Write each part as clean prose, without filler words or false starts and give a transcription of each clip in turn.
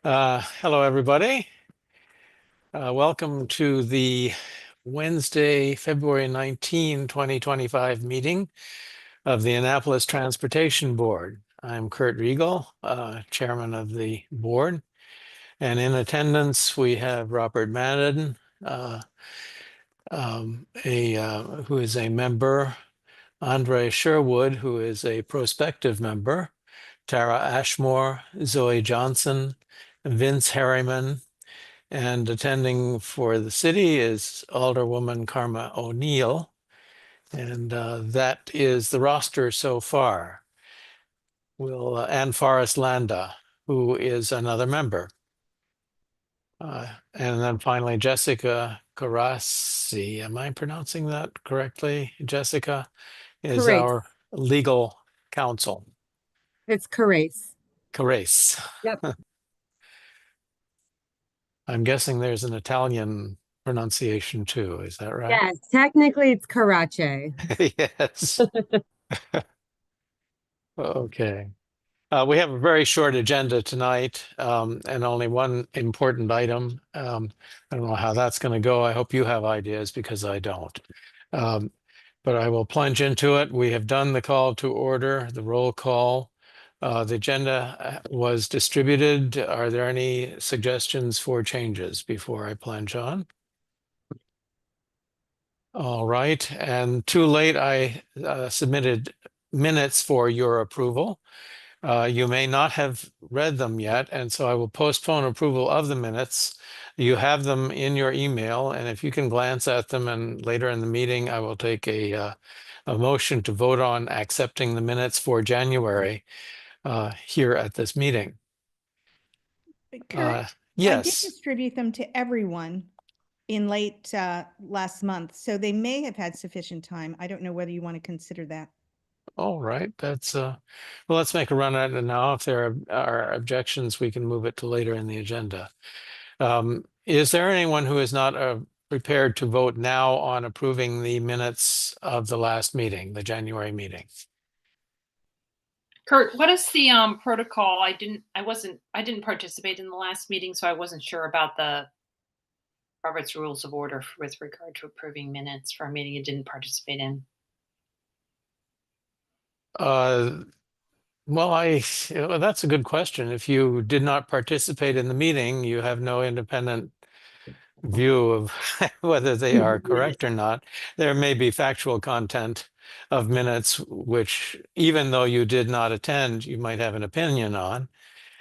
Hello, everybody. Welcome to the Wednesday, February 19, 2025 meeting of the Annapolis Transportation Board. I'm Kurt Riegel, Chairman of the board. And in attendance, we have Robert Madden, who is a member, Andre Sherwood, who is a prospective member, Tara Ashmore, Zoe Johnson, Vince Harriman, and attending for the city is Alderwoman Karma O'Neill. And that is the roster so far. And Forrest Landa, who is another member. And then finally, Jessica Carassi. Am I pronouncing that correctly? Jessica is Correct. our legal counsel. It's Carace. Carace. Yep. I'm guessing there's an Italian pronunciation too. Is that right? Yes, technically it's Karache. Yes. Okay. We have a very short agenda tonight and only one important item. I don't know how that's going to go. I hope you have ideas because I don't. Um, but I will plunge into it. We have done the call to order, the roll call. The agenda was distributed. Are there any suggestions for changes before I plunge on? All right. And too late, I submitted minutes for your approval. You may not have read them yet, and so I will postpone approval of the minutes. You have them in your email, and if you can glance at them, and later in the meeting, I will take a motion to vote on accepting the minutes for January here at this meeting. Kurt, I did Yes. distribute them to everyone in late last month, so they may have had sufficient time. I don't know whether you want to consider that. All right. That's well, let's make a run at it now. If there are objections, we can move it to later in the agenda. Is there anyone who is not prepared to vote now on approving the minutes of the last meeting, the January meeting? Kurt, what is the protocol? I didn't participate in the last meeting, so I wasn't sure about the Robert's Rules of Order with regard to approving minutes for a meeting you didn't participate in. Well, that's a good question. If you did not participate in the meeting, you have no independent view of whether they are correct or not. There may be factual content of minutes, which even though you did not attend, you might have an opinion on.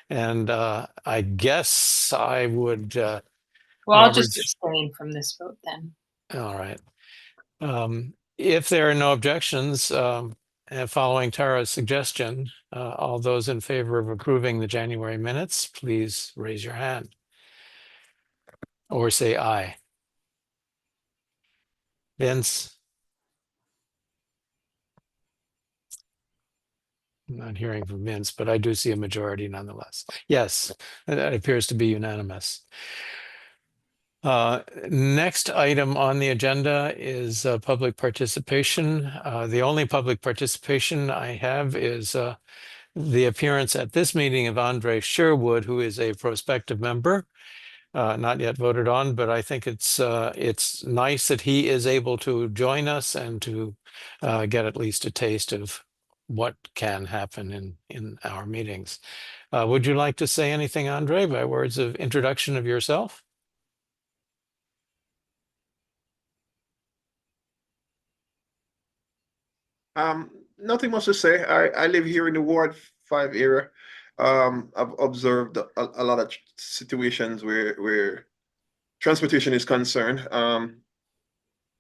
And I guess I would. Well, Robert, I'll just abstain from this vote then. All right. If there are no objections, and following Tara's suggestion, all those in favor of approving the January minutes, please raise your hand or say aye. Vince? I'm not hearing from Vince, but I do see a majority nonetheless. Yes, that appears to be unanimous. Next item on the agenda is public participation. The only public participation I have is the appearance at this meeting of Andre Sherwood, who is a prospective member, not yet voted on, but I think it's nice that he is able to join us and to get at least a taste of what can happen in our meetings. Would you like to say anything, Andre, by words of introduction of yourself? Nothing much to say. I live here in the Ward 5 area. I've observed a lot of situations where transportation is concerned.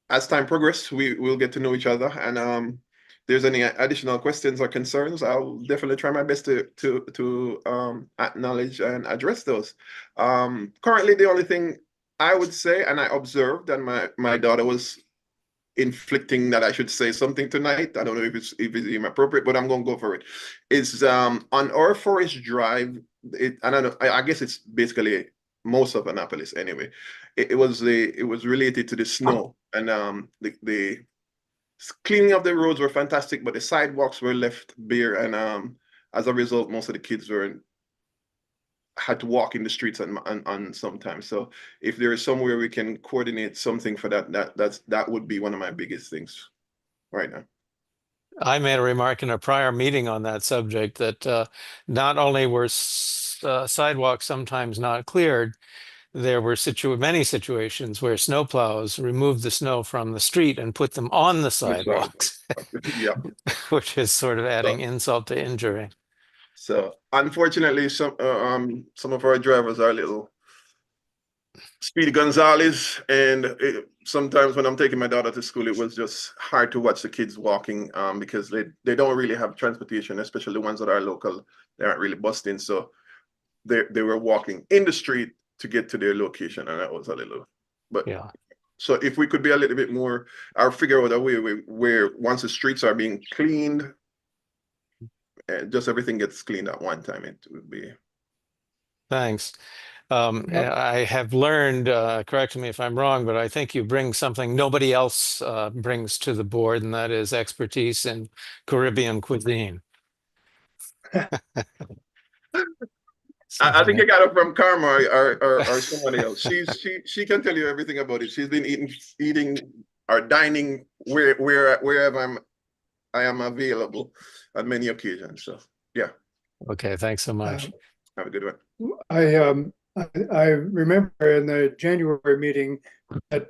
As time progresses, we'll get to know each other. And there's any additional questions or concerns, I'll definitely try my best to acknowledge and address those. Currently, the only thing I would say, and I observed, and my daughter was inflicting that I should say something tonight. I don't know if it's even appropriate, but I'm gonna go for it. It's on our Forest Drive. I guess it's basically most of Annapolis anyway. It was related to the snow, and the cleaning of the roads were fantastic, but the sidewalks were left bare, and as a result, most of the kids were had to walk in the streets on sometimes. So if there is somewhere we can coordinate something for that would be one of my biggest things right now. I made a remark in a prior meeting on that subject that not only were sidewalks sometimes not cleared, there were many situations where snowplows removed the snow from the street and put them on the sidewalks, Yeah. which is sort of adding So- insult to injury. So unfortunately, some of our drivers are a little Speedy Gonzalez, and sometimes when I'm taking my daughter to school, it was just hard to watch the kids walking because they don't really have transportation, especially the ones that are local. They aren't really busting, so they were walking in the street to get to their location, and that was a little. But Yeah. so if we could be a little bit more, or figure out a way where once the streets are being cleaned, and just everything gets cleaned at one time, it would be. Thanks. Yep. I have learned, correct me if I'm wrong, but I think you bring something nobody else brings to the board, and that is expertise in Caribbean cuisine. I think I got it from Karma or somebody else. She can tell you everything about it. She's been eating or dining wherever I am available on many occasions. So yeah, Okay, thanks so much. have a good one. I remember in the January meeting that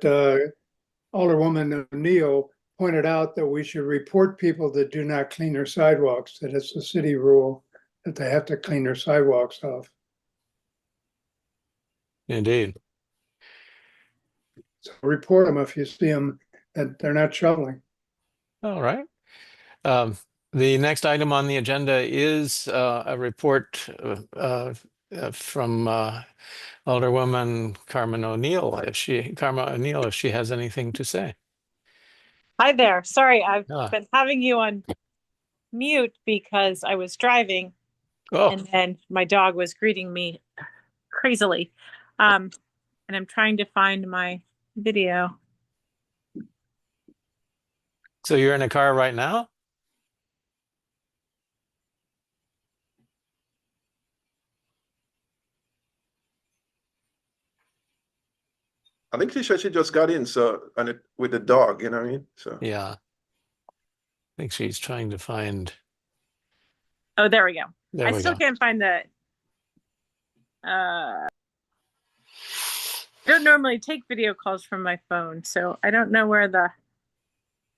Alderwoman O'Neill pointed out that we should report people that do not clean their sidewalks, that it's a city rule that they have to clean their sidewalks off. Indeed. So report them if you see them that they're not shoveling. All right. The next item on the agenda is a report from Alderwoman Carmen O'Neill, if she has anything to say. Hi there. Sorry, I've Ah. been having you on mute because I was driving Oh, and then my dog was greeting me crazily. And I'm trying to find my video. so you're in a car right now? I think she said she just got in, so with the dog, you know what I mean? So Yeah. I think she's trying to find. Oh, there we go. There I we still go. can't find the I don't normally take video calls from my phone, so I don't know where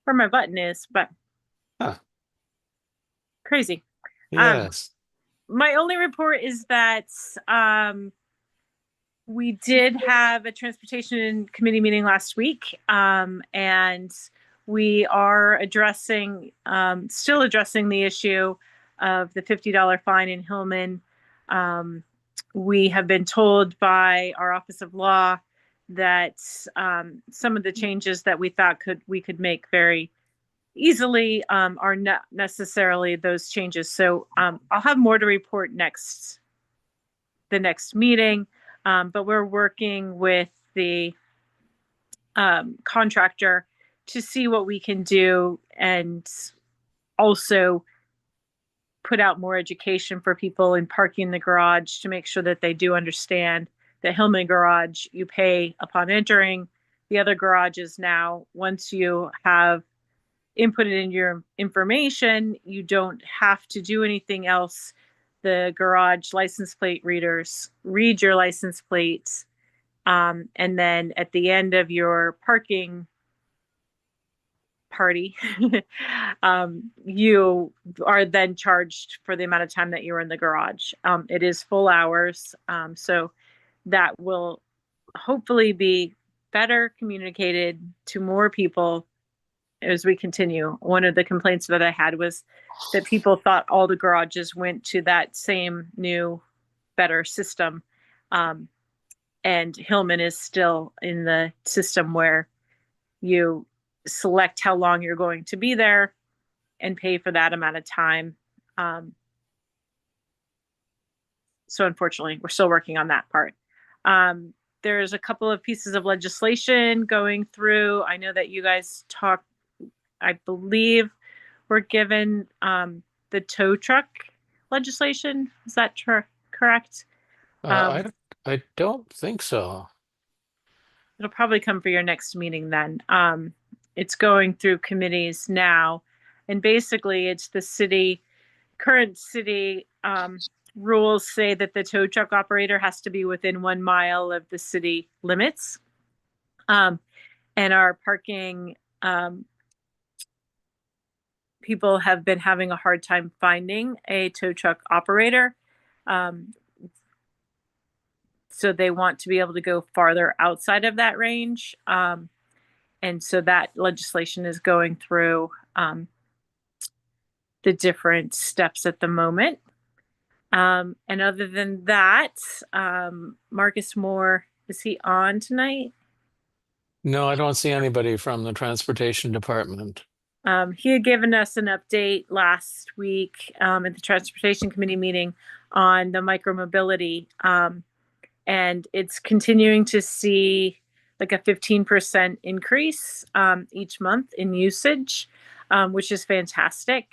my button is, but Huh. crazy. Yes. My only report is that we did have a transportation committee meeting last week, and we are still addressing the issue of the $50 fine in Hillman. We have been told by our Office of Law that some of the changes that we thought we could make very easily are not necessarily those changes. So I'll have more to report the next meeting. But we're working with the contractor to see what we can do and also put out more education for people in parking in the garage to make sure that they do understand the Hillman garage you pay upon entering. The other garages now, once you have inputted in your information, you don't have to do anything else. The garage license plate readers read your license plates. And then at the end of your parking party, you are then charged for the amount of time that you're in the garage. It is full hours. So that will hopefully be better communicated to more people as we continue. One of the complaints that I had was that people thought all the garages went to that same new, better system. And Hillman is still in the system where you select how long you're going to be there and pay for that amount of time. So unfortunately, we're still working on that part. There's a couple of pieces of legislation going through. I know that you guys talked, I believe we're given the tow truck legislation. Is that correct? I don't think so. It'll probably come for your next meeting then. It's going through committees now. And basically it's the current city rules say that the tow truck operator has to be within 1 mile of the city limits. And our parking people have been having a hard time finding a tow truck operator. So they want to be able to go farther outside of that range. And so that legislation is going through the different steps at the moment. And other than that, Marcus Moore, is he on tonight? No, I don't see anybody from the transportation department. He had given us an update last week at the Transportation Committee meeting on the micromobility. And it's continuing to see like a 15% increase each month in usage, which is fantastic.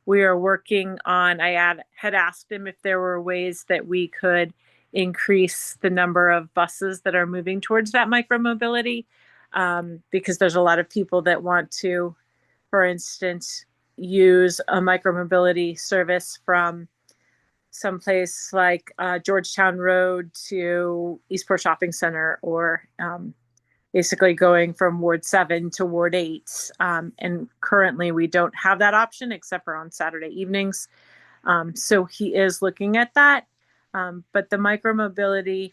We are working on, had asked him if there were ways that we could increase the number of buses that are moving towards that micromobility, because there's a lot of people that want to, for instance, use a micromobility service from someplace like Georgetown Road to Eastport Shopping Center, or basically going from Ward 7 to Ward 8. And currently we don't have that option except for on Saturday evenings. So he is looking at that. But the micromobility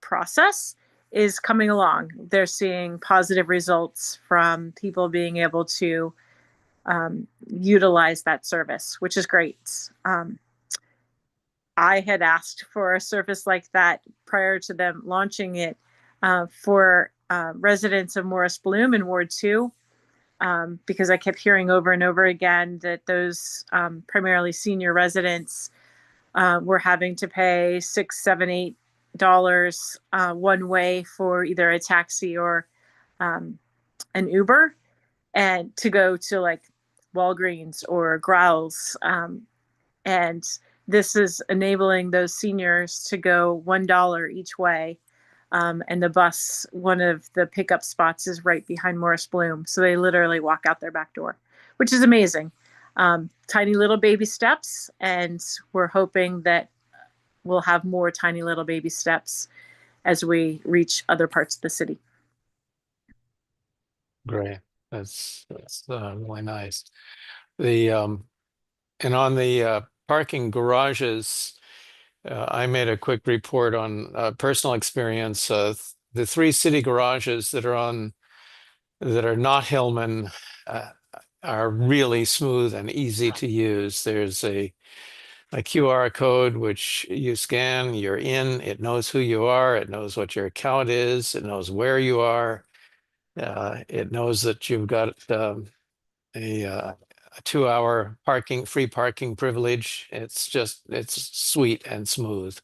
process is coming along. They're seeing positive results from people being able to utilize that service, which is great. I had asked for a service like that prior to them launching it for residents of Morris Bloom in Ward 2, because I kept hearing over and over again that those primarily senior residents were having to pay $6, $7, $8 one way for either a taxi or an Uber, and to go to like Walgreens or Growls. And this is enabling those seniors to go $1 each way. And the bus, one of the pickup spots is right behind Morris Bloom. So they literally walk out their back door, which is amazing. Tiny little baby steps. And we're hoping that we'll have more tiny little baby steps as we reach other parts of the city. Great. That's really nice. And on the parking garages, I made a quick report on personal experience. The 3 city garages that are not Hillman are really smooth and easy to use. There's a QR code which you scan, you're in, it knows who you are, it knows what your account is, it knows where you are. It knows that you've got a 2-hour free parking privilege. It's sweet and smooth.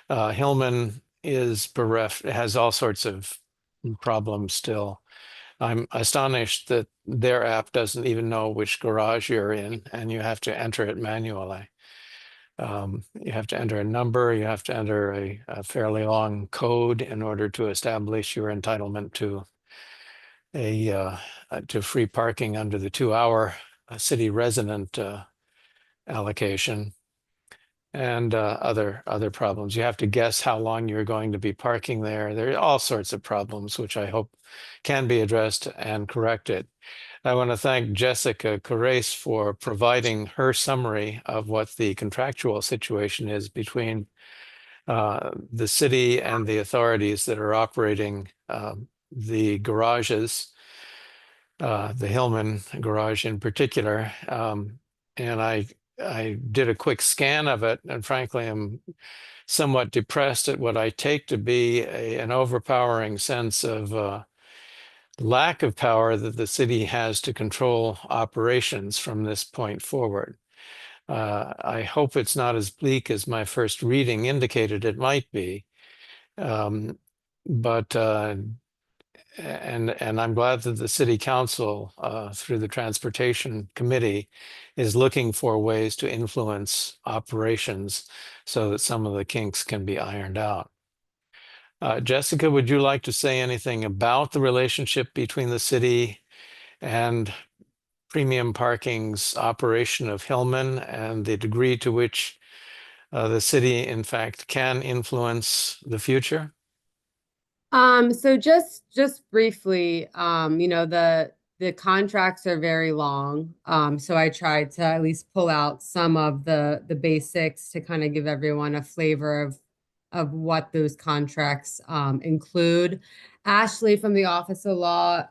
Hillman is bereft, has all sorts of problems still. I'm astonished that their app doesn't even know which garage you're in, and you have to enter it manually. You have to enter a number, you have to enter a fairly long code in order to establish your entitlement to to free parking under the 2-hour city resident allocation, and other problems. You have to guess how long you're going to be parking there. There are all sorts of problems which I hope can be addressed and corrected. I want to thank Jessica Correse for providing her summary of what the contractual situation is between the city and the authorities that are operating the garages, the Hillman garage in particular. And I did a quick scan of it, and frankly, I'm somewhat depressed at what I take to be an overpowering sense of lack of power that the city has to control operations from this point forward. I hope it's not as bleak as my first reading indicated it might be. But and I'm glad that the city council, through the transportation committee, is looking for ways to influence operations so that some of the kinks can be ironed out. Jessica, would you like to say anything about the relationship between the city and Premium Parking's operation of Hillman and the degree to which the city, in fact, can influence the future? So just briefly, the contracts are very long. So I tried to at least pull out some of the basics to kind of give everyone a flavor of what those contracts include. Ashley from the Office of Law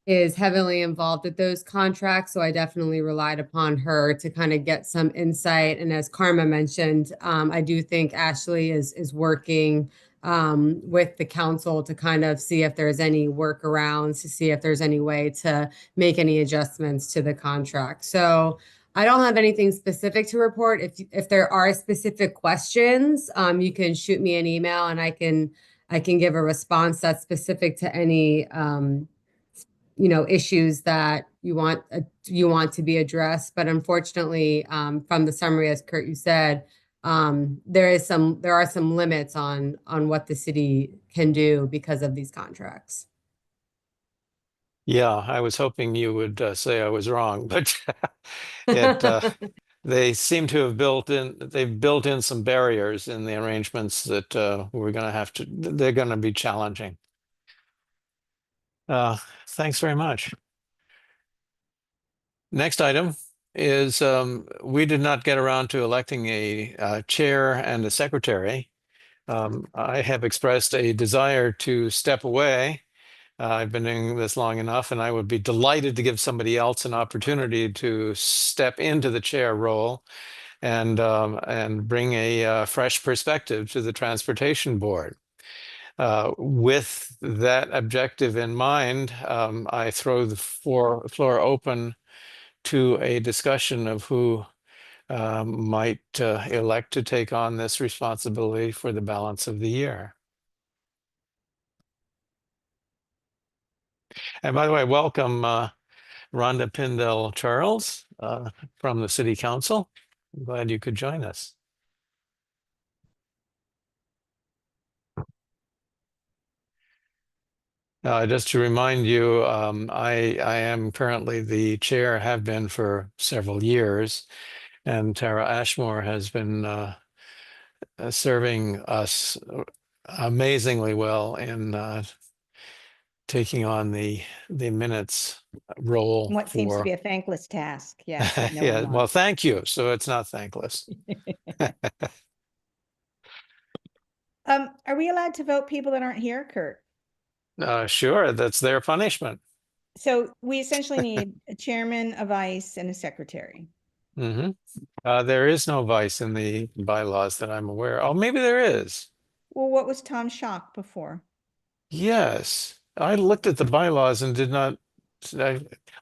is heavily involved with those contracts, so I definitely relied upon her to kind of get some insight. And as Karma mentioned, I do think Ashley is working with the council to kind of see if there's any workarounds, to see if there's any way to make any adjustments to the contract. So I don't have anything specific to report. If there are specific questions, you can shoot me an email and I can give a response that's specific to any issues that you want to be addressed. But unfortunately, from the summary, as Kurt, you said, there are some limits on what the city can do because of these contracts. Yeah, I was hoping you would say I was wrong, but they seem to have they've built in some barriers in the arrangements that they're going to be challenging. Thanks very much. Next item is we did not get around to electing a chair and a secretary. I have expressed a desire to step away. I've been doing this long enough, and I would be delighted to give somebody else an opportunity to step into the chair role and bring a fresh perspective to the Transportation Board. With that objective in mind, I throw the floor open to a discussion of who might elect to take on this responsibility for the balance of the year. And by the way, welcome Rhonda Pindell Charles from the City Council. I'm glad you could join us. Just to remind you, I am currently the chair, have been for several years, and Tara Ashmore has been serving us amazingly well in taking on the minutes role. What seems to be a thankless task. Yes. but no Yeah, one well, wants. thank you. So it's not thankless. Are we allowed to vote people that aren't here, Kurt? Sure, that's their punishment. So we essentially need a chairman, a vice, and a secretary. Hmm. There is no vice in the bylaws that I'm aware of. Oh, maybe there is. Well, what was Tom Schock before? Yes, I looked at the bylaws and did not.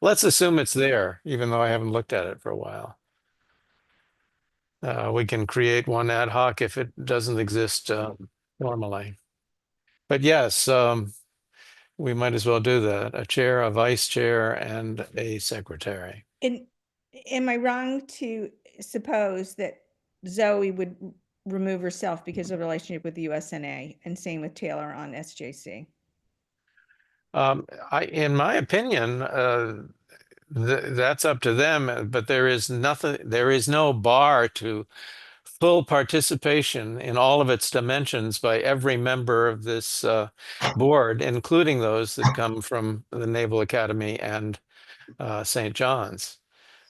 Let's assume it's there, even though I haven't looked at it for a while. We can create one ad hoc if it doesn't exist normally. But yes, we might as well do that. A chair, a vice chair, and a secretary. And am I wrong to suppose that Zoe would remove herself because of relationship with the USNA, and same with Taylor on SJC? In my opinion, that's up to them, but there is no bar to full participation in all of its dimensions by every member of this board, including those that come from the Naval Academy and St. John's.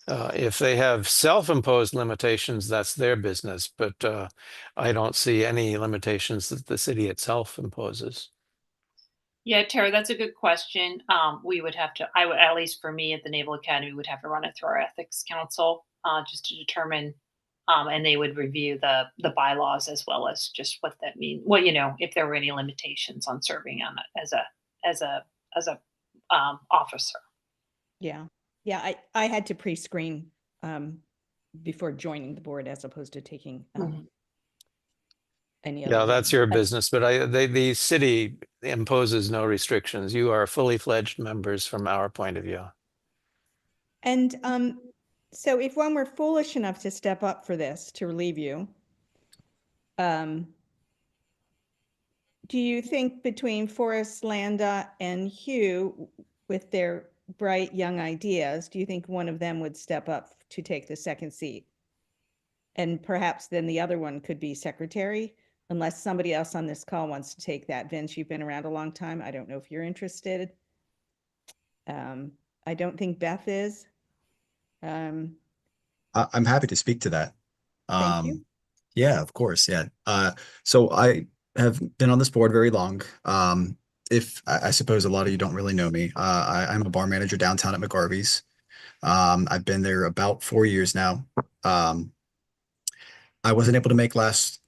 If they have self-imposed limitations, that's their business, but I don't see any limitations that the city itself imposes. Yeah, Tara, that's a good question. We would have to, at least for me at the Naval Academy, would have to run it through our ethics council just to determine, and they would review the bylaws as well as just what that means. Well, if there were any limitations on serving on it as a officer. Yeah. Yeah. I had to pre-screen before joining the board as opposed to taking any other. Yeah, that's meeting. your business, but the city imposes no restrictions. You are fully fledged members from our point of view. And so if one were foolish enough to step up for this, to relieve you, do you think between Forrest, Landa, and Hugh, with their bright young ideas, do you think one of them would step up to take the second seat? And perhaps then the other one could be secretary, unless somebody else on this call wants to take that. Vince, you've been around a long time. I don't know if you're interested. I don't think Beth is. I'm happy to speak to that. Thank you. Yeah, of course. Yeah. So I have been on this board very long. If I suppose a lot of you don't really know me, I'm a bar manager downtown at McGarvey's. I've been there about 4 years now. I wasn't able to make last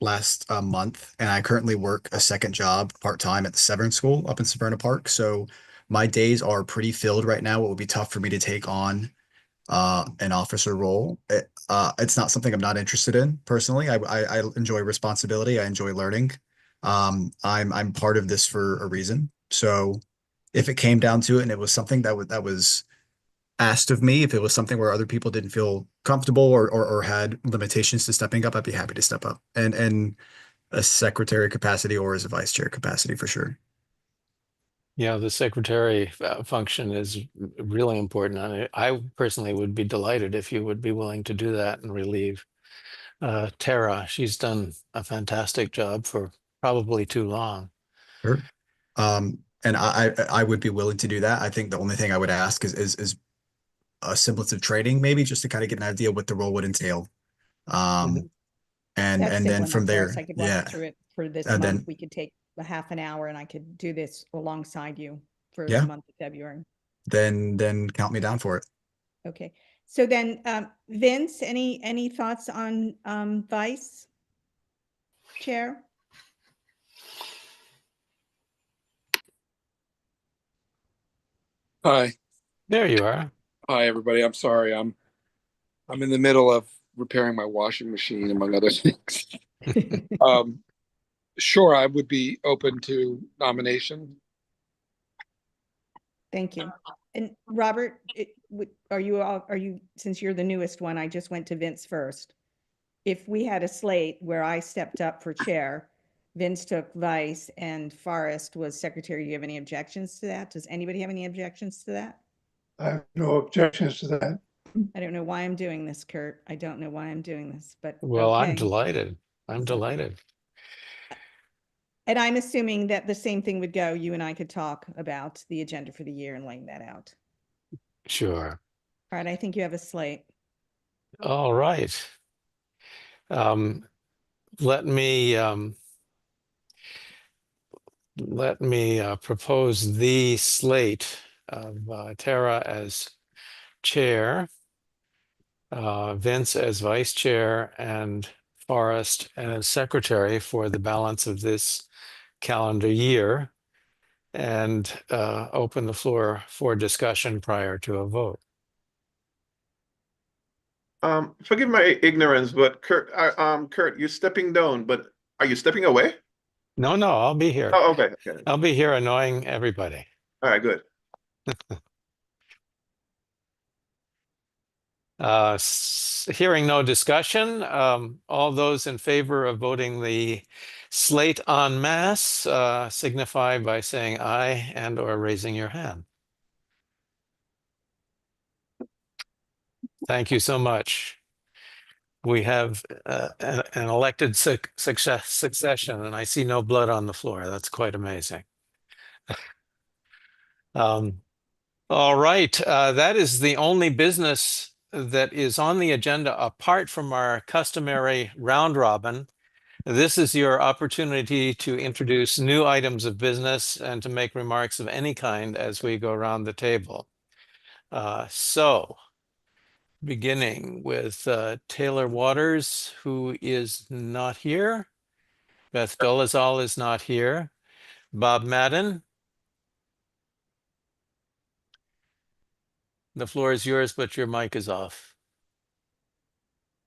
month, and I currently work a second job part-time at the Severn School up in Severna Park. So my days are pretty filled right now. It would be tough for me to take on an officer role. It's not something I'm not interested in personally. I enjoy responsibility. I enjoy learning. I'm part of this for a reason. So if it came down to it and it was something that was asked of me, if it was something where other people didn't feel comfortable or had limitations to stepping up, I'd be happy to step up and a secretary capacity or as a vice chair capacity for sure. Yeah, the secretary function is really important. And I personally would be delighted if you would be willing to do that and relieve Tara. She's done a fantastic job for probably too long. Sure. And I would be willing to do that. I think the only thing I would ask is a semblance of training, maybe just to kind of get an idea what the role would entail. And That's and it, then when from of there, course I could walk yeah. through it for this And month. then- We could take a half an hour and I could do this alongside you for Yeah. the month of February. Then count me down for it. Okay. So then, Vince, any thoughts on vice chair? Hi, There you are. hi, everybody. I'm sorry. I'm in the middle of repairing my washing machine, among other things. Sure, I would be open to nomination. Thank you. And Robert, are you, since you're the newest one, I just went to Vince first. If we had a slate where I stepped up for chair, Vince took vice and Forrest was secretary, do you have any objections to that? Does anybody have any objections to that? I have no objections to that. I don't know why I'm doing this, Kurt. I don't know why I'm doing this, but Well, I'm okay. delighted. I'm delighted. And I'm assuming that the same thing would go, you and I could talk about the agenda for the year and laying that out. Sure. All right, I think you have a slate. All right. Let me propose the slate of Tara as chair, Vince as vice chair, and Forrest as secretary for the balance of this calendar year, and open the floor for discussion prior to a vote. Forgive my ignorance, but Kurt, you're stepping down, but are you stepping away? No, I'll be here. Oh, okay. I'll be here annoying everybody. All right, good. Hearing no discussion, all those in favor of voting the slate en masse signify by saying aye and or raising your hand. Thank you so much. We have an elected succession, and I see no blood on the floor. That's quite amazing. All right, that is the only business that is on the agenda apart from our customary round robin. This is your opportunity to introduce new items of business and to make remarks of any kind as we go around the table. So, beginning with Taylor Waters, who is not here. Beth Dolezal is not here. Bob Madden. The floor is yours, but your mic is off.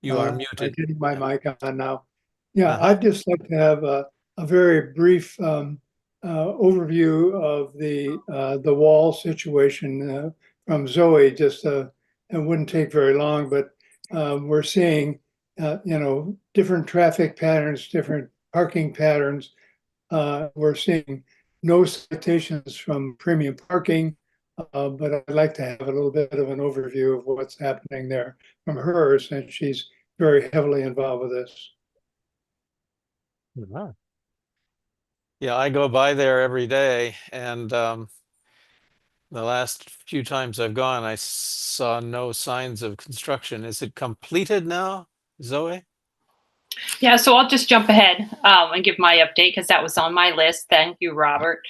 You are I'm muted. getting my mic on now. Yeah, Uh-huh. I'd just like to have a very brief overview of the wall situation from Zoe. Just it wouldn't take very long, but we're seeing different traffic patterns, different parking patterns. We're seeing no citations from premium parking, but I'd like to have a little bit of an overview of what's happening there from her, since she's very heavily involved with this. Uh-huh. Yeah, I go by there every day, and the last few times I've gone, I saw no signs of construction. Is it completed now, Zoe? Yeah, so I'll just jump ahead and give my update because that was on my list. Thank you, Robert.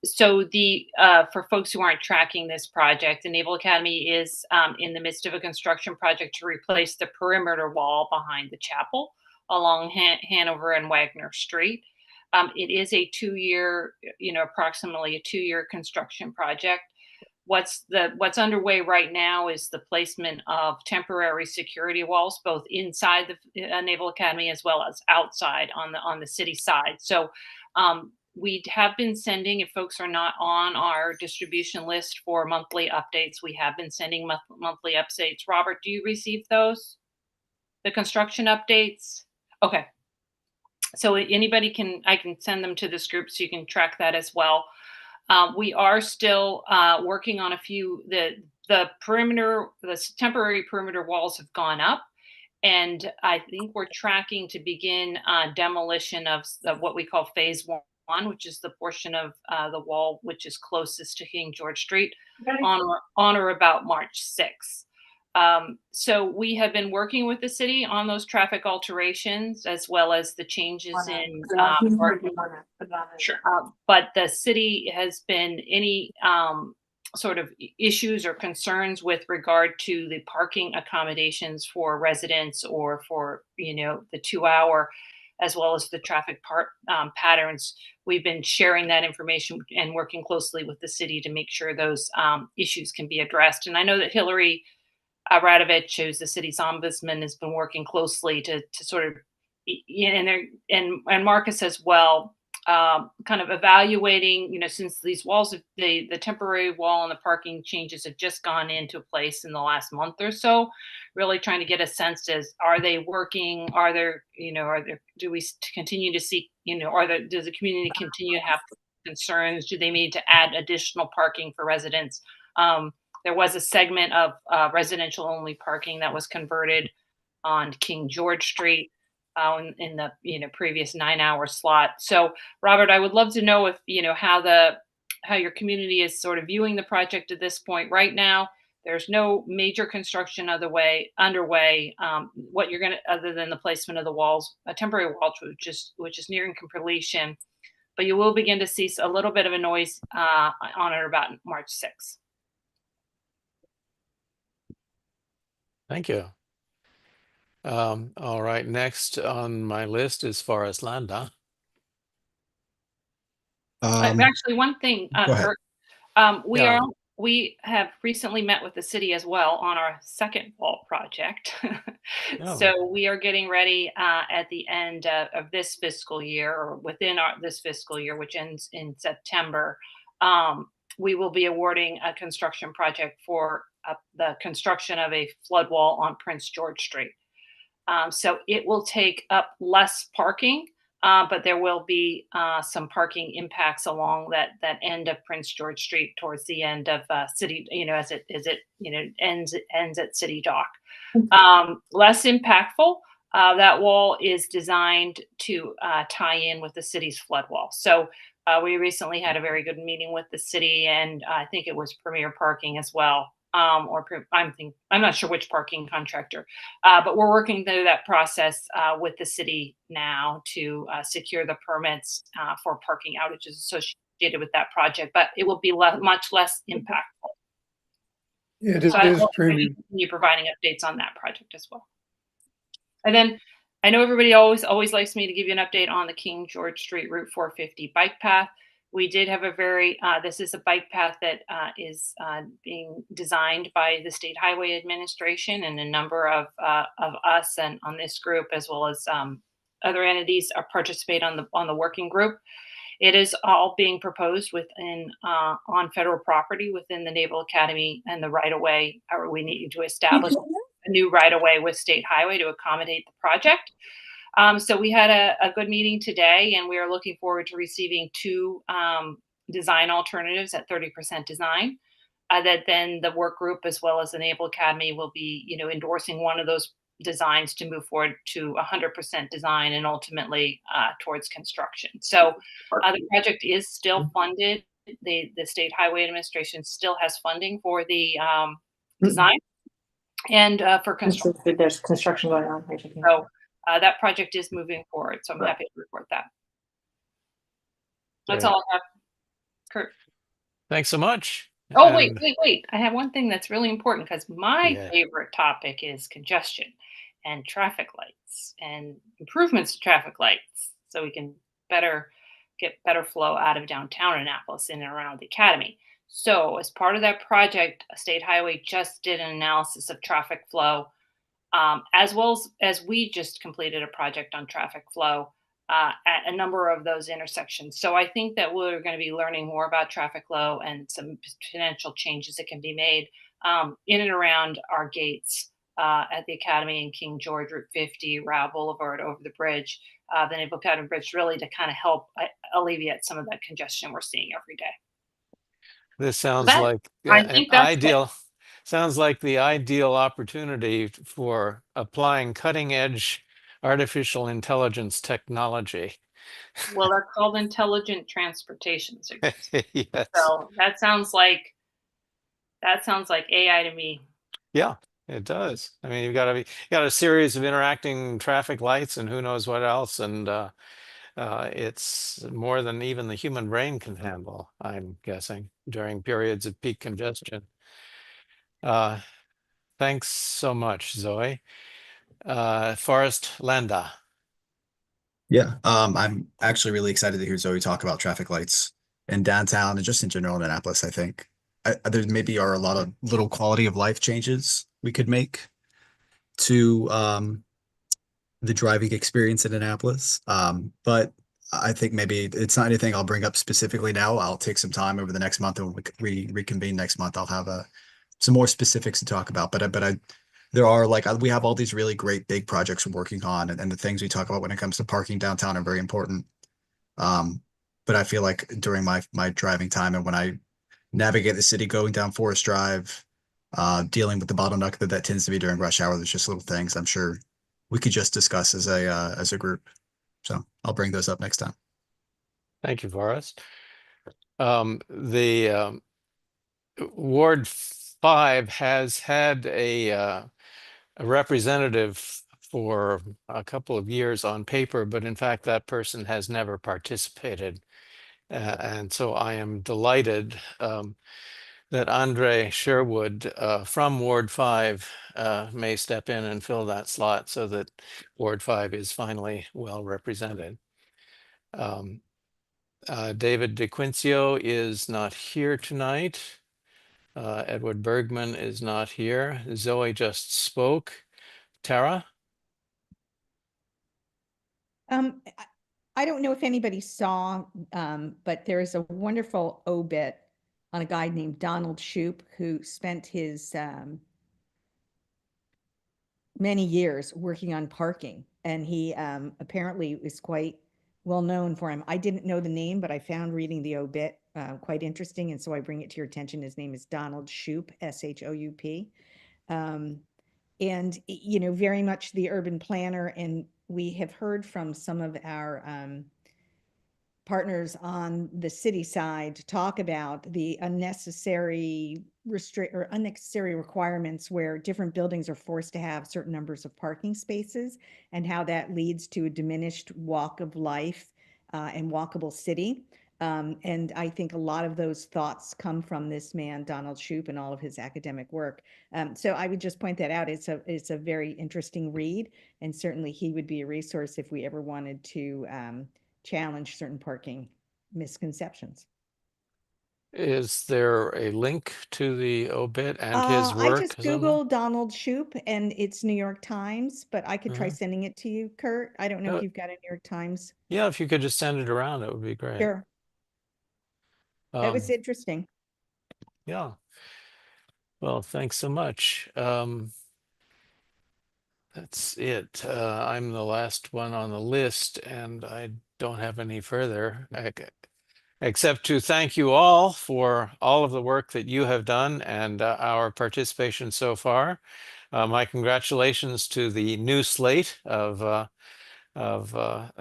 So the for folks who aren't tracking this project, the Naval Academy is in the midst of a construction project to replace the perimeter wall behind the chapel along Hanover and Wagner Street. It is a 2-year, approximately a 2-year construction project. What's underway right now is the placement of temporary security walls, both inside the Naval Academy as well as outside on the city side. So we have been sending, if folks are not on our distribution list for monthly updates, we have been sending monthly updates. Robert, do you receive those? The construction updates? Okay. So I can send them to this group so you can track that as well. We are still working on a few, the temporary perimeter walls have gone up. And I think we're tracking to begin demolition of what we call phase 1, which is the portion of the wall which is closest to King George Street on or about March 6th. So we have been working with the city on those traffic alterations as well as the changes in Sure. but the city has been any sort of issues or concerns with regard to the parking accommodations for residents or for the 2-hour as well as the traffic patterns. We've been sharing that information and working closely with the city to make sure those issues can be addressed. And I know that Hillary Radovich, who's the city's ombudsman, has been working closely to sort of, and Marcus as well, kind of evaluating, since these walls, the temporary wall and the parking changes have just gone into place in the last month or so, really trying to get a sense as, are they working? Do we continue to see, does the community continue to have concerns? Do they need to add additional parking for residents? There was a segment of residential only parking that was converted on King George Street in the previous 9-hour slot. So Robert, I would love to know if how your community is sort of viewing the project at this point. Right now, there's no major construction underway. What you're other than the placement of the walls, a temporary wall, which is nearing completion, but you will begin to see a little bit of a noise on or about March 6th. Thank you. All right, next on my list is Forest Landa. Actually, one thing, go ahead. Kurt, we have recently met with the city as well on our second wall project. Oh. So we are getting ready at the end of this fiscal year, or within this fiscal year, which ends in September. We will be awarding a construction project for the construction of a flood wall on Prince George Street. So it will take up less parking, but there will be some parking impacts along that end of Prince George Street towards the end of City, as it ends at City Dock. Less impactful. That wall is designed to tie in with the city's flood wall. So we recently had a very good meeting with the city, and I think it was Premier Parking as well. I'm not sure which parking contractor, but we're working through that process with the city now to secure the permits for parking outages associated with that project. But it will be much less impactful. Yeah, it is premium. Continue providing updates on that project as well. And then I know everybody always likes me to give you an update on the King George Street Route 450 bike path. We did have this is a bike path that is being designed by the State Highway Administration and a number of us and on this group, as well as other entities participate on the working group. It is all being proposed within on federal property within the Naval Academy and the right of way. Or we need to establish a new right of way with State Highway to accommodate the project. So we had a good meeting today, and we are looking forward to receiving 2 design alternatives at 30% design. That then the work group as well as the Naval Academy will be, endorsing one of those designs to move forward to 100% design and ultimately towards construction. So the project is still funded. The State Highway Administration still has funding for the design and for construction. There's construction going on. So that project is moving forward. So I'm happy to report that. That's Great. all I have. Kurt. Thanks so much. Oh, wait. And- I have one thing that's really important because my Yeah. favorite topic is congestion and traffic lights and improvements to traffic lights so we can get better flow out of downtown Annapolis in and around the Academy. So as part of that project, State Highway just did an analysis of traffic flow, as well as we just completed a project on traffic flow at a number of those intersections. So I think that we're going to be learning more about traffic flow and some potential changes that can be made in and around our gates at the Academy and King George, Route 50, Route Boulevard, over the bridge, the Naval Academy Bridge, really to kind of help alleviate some of that congestion we're seeing every day. This sounds That- like I an think that's it. ideal, sounds like the ideal opportunity for applying cutting edge artificial intelligence technology. Well, they're called intelligent transportation signals. Yes. So that sounds like AI to me. Yeah, it does. I mean, you got a series of interacting traffic lights and who knows what else, and it's more than even the human brain can handle, I'm guessing, during periods of peak congestion. Thanks so much, Zoe. Forrest Landa. Yeah, I'm actually really excited to hear Zoe talk about traffic lights in downtown and just in general in Annapolis. I think there maybe are a lot of little quality of life changes we could make to the driving experience in Annapolis. But I think maybe it's not anything I'll bring up specifically now. I'll take some time over the next month, and when we reconvene next month, I'll have some more specifics to talk about. But there are we have all these really great big projects we're working on, and the things we talk about when it comes to parking downtown are very important. But I feel like during my driving time and when I navigate the city going down Forest Drive, dealing with the bottleneck that tends to be during rush hour, there's just little things I'm sure we could just discuss as a group. So I'll bring those up next time. Thank you, Forrest. The Ward 5 has had a representative for a couple of years on paper, but in fact, that person has never participated. And so I am delighted that Andre Sherwood from Ward 5 may step in and fill that slot so that Ward 5 is finally well represented. David DeQuincio is not here tonight. Edward Bergman is not here. Zoe just spoke. Tara? I don't know if anybody saw, but there is a wonderful obit on a guy named Donald Shoup, who spent his many years working on parking, and he apparently is quite well known for him. I didn't know the name, but I found reading the obit quite interesting, and so I bring it to your attention. His name is Donald Shoup, S-H-O-U-P. And, very much the urban planner, and we have heard from some of our partners on the city side talk about the unnecessary requirements where different buildings are forced to have certain numbers of parking spaces, and how that leads to a diminished walk of life and walkable city. And I think a lot of those thoughts come from this man, Donald Shoup, and all of his academic work. So I would just point that out. It's a very interesting read, and certainly he would be a resource if we ever wanted to challenge certain parking misconceptions. Is there a link to the obit and his I work? just somewhere? Googled Donald Shoup and it's New York Times, but I could try Uh-huh. sending it to you, Kurt. I don't know Uh, if you've got a New York Times. Yeah, if you could just send it around, it would be great. Sure, that was Um, interesting. yeah. Well, thanks so much. That's it. I'm the last one on the list, and I don't have any further, except to thank you all for all of the work that you have done and our participation so far. My congratulations to the new slate of a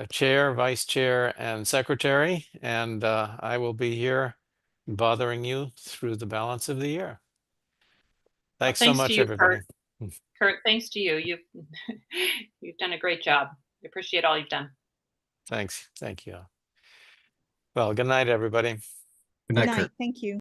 chair, vice chair, and secretary, and I will be here bothering you through the balance of the year. Thanks so Thanks to much, you, everybody. Kurt, thanks to you. You've done a great job. I appreciate all you've done. Thanks. Thank you. Well, good night, everybody. Good Good night, night, Kurt. thank you.